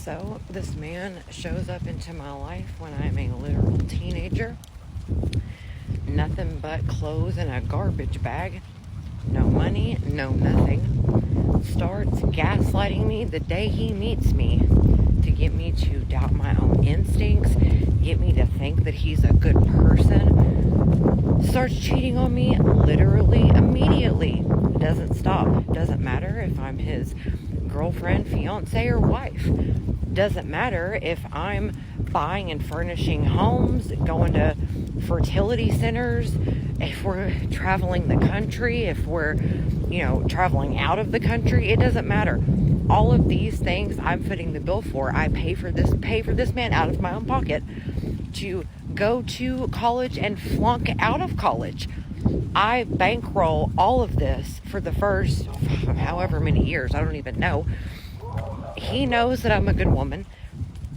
So this man shows up into my life when I'm a literal teenager. Nothing but clothes in a garbage bag. No money, no nothing. Starts gaslighting me the day he meets me to get me to doubt my own instincts, get me to think that he's a good person. Starts cheating on me literally immediately. Doesn't stop. Doesn't matter if I'm his girlfriend, fiance, or wife. Doesn't matter if I'm buying and furnishing homes, going to fertility centers, if we're traveling the country, if we're, traveling out of the country. It doesn't matter. All of these things I'm footing the bill for. I pay for this man out of my own pocket to go to college and flunk out of college. I bankroll all of this for the first however many years. I don't even know. He knows that I'm a good woman.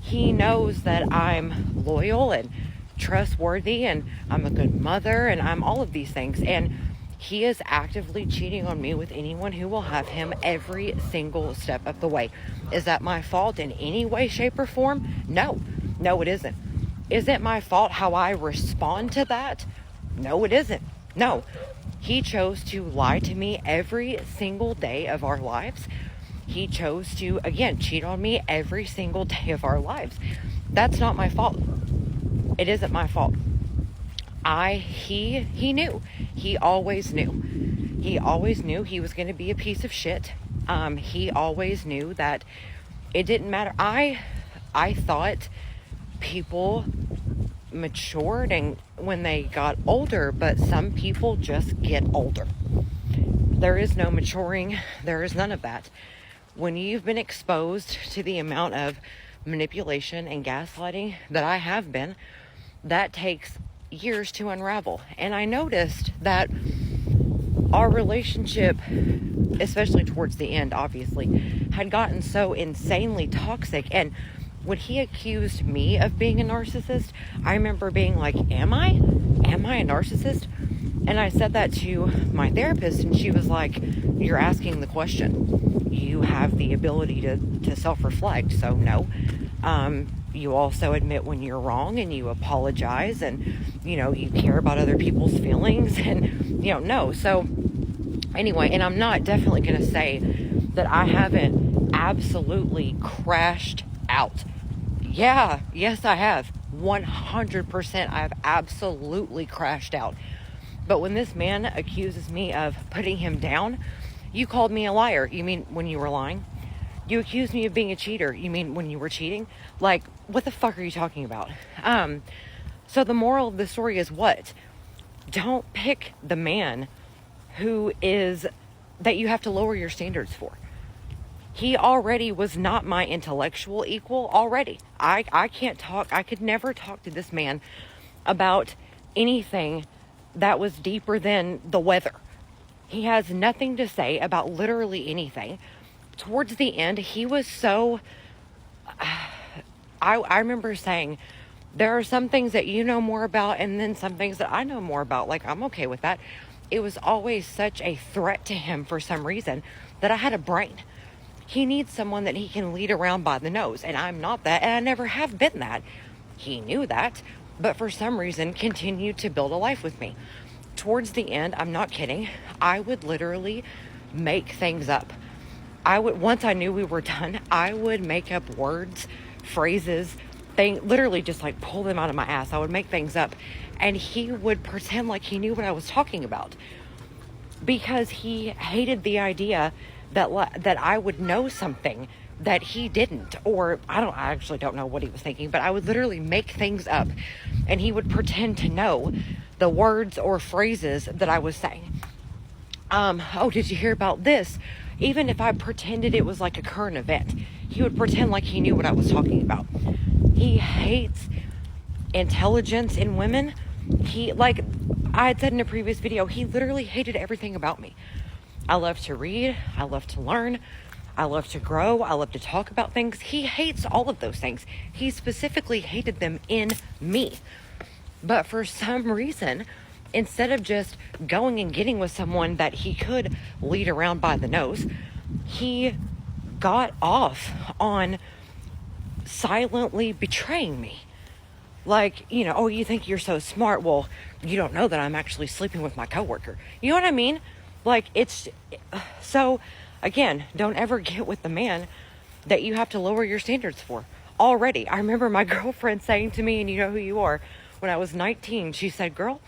He knows that I'm loyal and trustworthy and I'm a good mother and I'm all of these things. And he is actively cheating on me with anyone who will have him every single step of the way. Is that my fault in any way, shape, or form? No, it isn't. Is it my fault how I respond to that? No, it isn't. No, he chose to lie to me every single day of our lives. He chose to, again, cheat on me every single day of our lives. That's not my fault. It isn't my fault. He knew. He always knew. He always knew he was going to be a piece of shit. He always knew that it didn't matter. I thought people matured and when they got older, but some people just get older. There is no maturing. There is none of that. When you've been exposed to the amount of manipulation and gaslighting that I have been, that takes years to unravel. And I noticed that our relationship, especially towards the end, obviously, had gotten so insanely toxic. And when he accused me of being a narcissist, I remember being like, am I a narcissist? And I said that to my therapist and she was like, you're asking the question. You have the ability to self-reflect. So no. You also admit when you're wrong and you apologize and, you care about other people's feelings and, no. So anyway, and I'm not definitely going to say that I haven't absolutely crashed out. Yeah, yes, I have. 100% I've absolutely crashed out. But when this man accuses me of putting him down, you called me a liar. You mean when you were lying? You accused me of being a cheater. You mean when you were cheating? Like, what the fuck are you talking about? So the moral of the story is what? Don't pick the man that you have to lower your standards for. He already was not my intellectual equal already. I can't talk. I could never talk to this man about anything that was deeper than the weather. He has nothing to say about literally anything. Towards the end, he was so... I remember saying, there are some things that you know more about and then some things that I know more about. Like, I'm okay with that. It was always such a threat to him for some reason that I had a brain. He needs someone that he can lead around by the nose, and I'm not that, and I never have been that. He knew that, but for some reason continued to build a life with me. Towards the end, I'm not kidding, I would literally make things up. Once I knew we were done, I would make up words, phrases, literally just like pull them out of my ass. I would make things up, and he would pretend like he knew what I was talking about because he hated the idea that I would know something that he didn't, or I actually don't know what he was thinking, but I would literally make things up and he would pretend to know the words or phrases that I was saying. Oh, did you hear about this? Even if I pretended it was like a current event, he would pretend like he knew what I was talking about. He hates intelligence in women. Like I had said in a previous video, he literally hated everything about me. I love to read. I love to learn. I love to grow. I love to talk about things. He hates all of those things. He specifically hated them in me. But for some reason, instead of just going and getting with someone that he could lead around by the nose, he got off on silently betraying me. Like, oh, you think you're so smart. Well, you don't know that I'm actually sleeping with my coworker. You know what I mean? Like, so again, don't ever get with the man that you have to lower your standards for already. I remember my girlfriend saying to me, and you know who you are, when I was 19, she said, girl,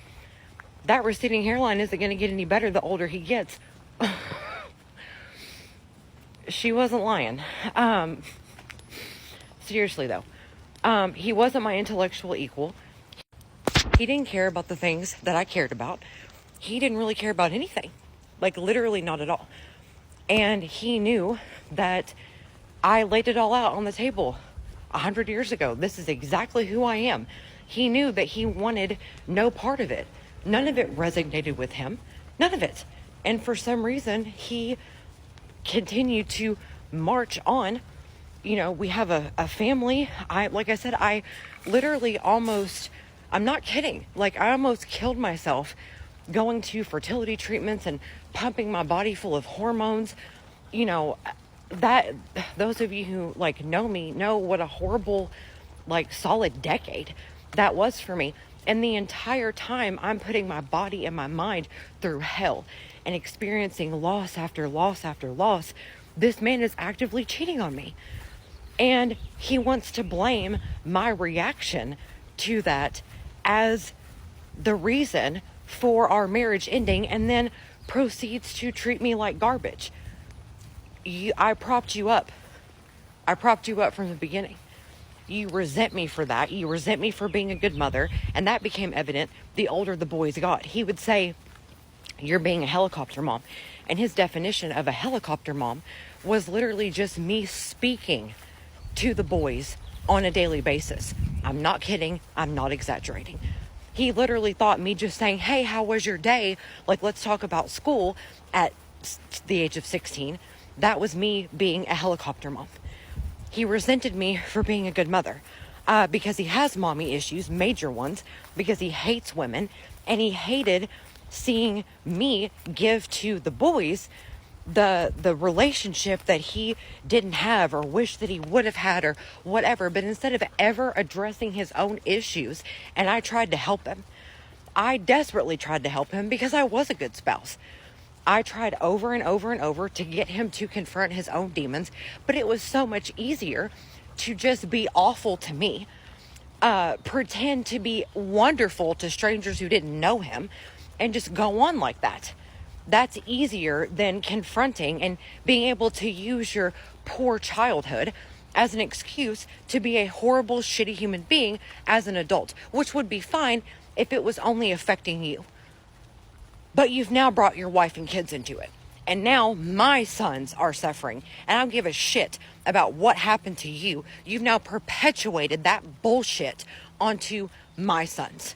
that receding hairline isn't going to get any better the older he gets. She wasn't lying. Seriously though, he wasn't my intellectual equal. He didn't care about the things that I cared about. He didn't really care about anything, like literally not at all. And he knew that I laid it all out on the table 100 years ago. This is exactly who I am. He knew that he wanted no part of it. None of it resonated with him. None of it. And for some reason, he continued to march on. We have a family. Like I said, I literally I'm not kidding. Like, I almost killed myself going to fertility treatments and pumping my body full of hormones. That those of you who know me know what a horrible, solid decade that was for me. And the entire time I'm putting my body and my mind through hell and experiencing loss after loss after loss. This man is actively cheating on me. And he wants to blame my reaction to that as the reason for our marriage ending, and then proceeds to treat me like garbage. I propped you up. I propped you up from the beginning. You resent me for that. You resent me for being a good mother. And that became evident the older the boys got. He would say, you're being a helicopter mom. And his definition of a helicopter mom was literally just me speaking to the boys on a daily basis. I'm not kidding. I'm not exaggerating. He literally thought me just saying, hey, how was your day? Let's talk about school at the age of 16. That was me being a helicopter mom. He resented me for being a good mother because he has mommy issues, major ones, because he hates women, and he hated seeing me give to the boys the relationship that he didn't have or wished that he would have had or whatever. But instead of ever addressing his own issues, and I tried to help him, I desperately tried to help him because I was a good spouse. I tried over and over and over to get him to confront his own demons, but it was so much easier to just be awful to me, pretend to be wonderful to strangers who didn't know him, and just go on like that. That's easier than confronting and being able to use your poor childhood as an excuse to be a horrible, shitty human being as an adult, which would be fine if it was only affecting you. But you've now brought your wife and kids into it. And now my sons are suffering. And I don't give a shit about what happened to you. You've now perpetuated that bullshit onto my sons.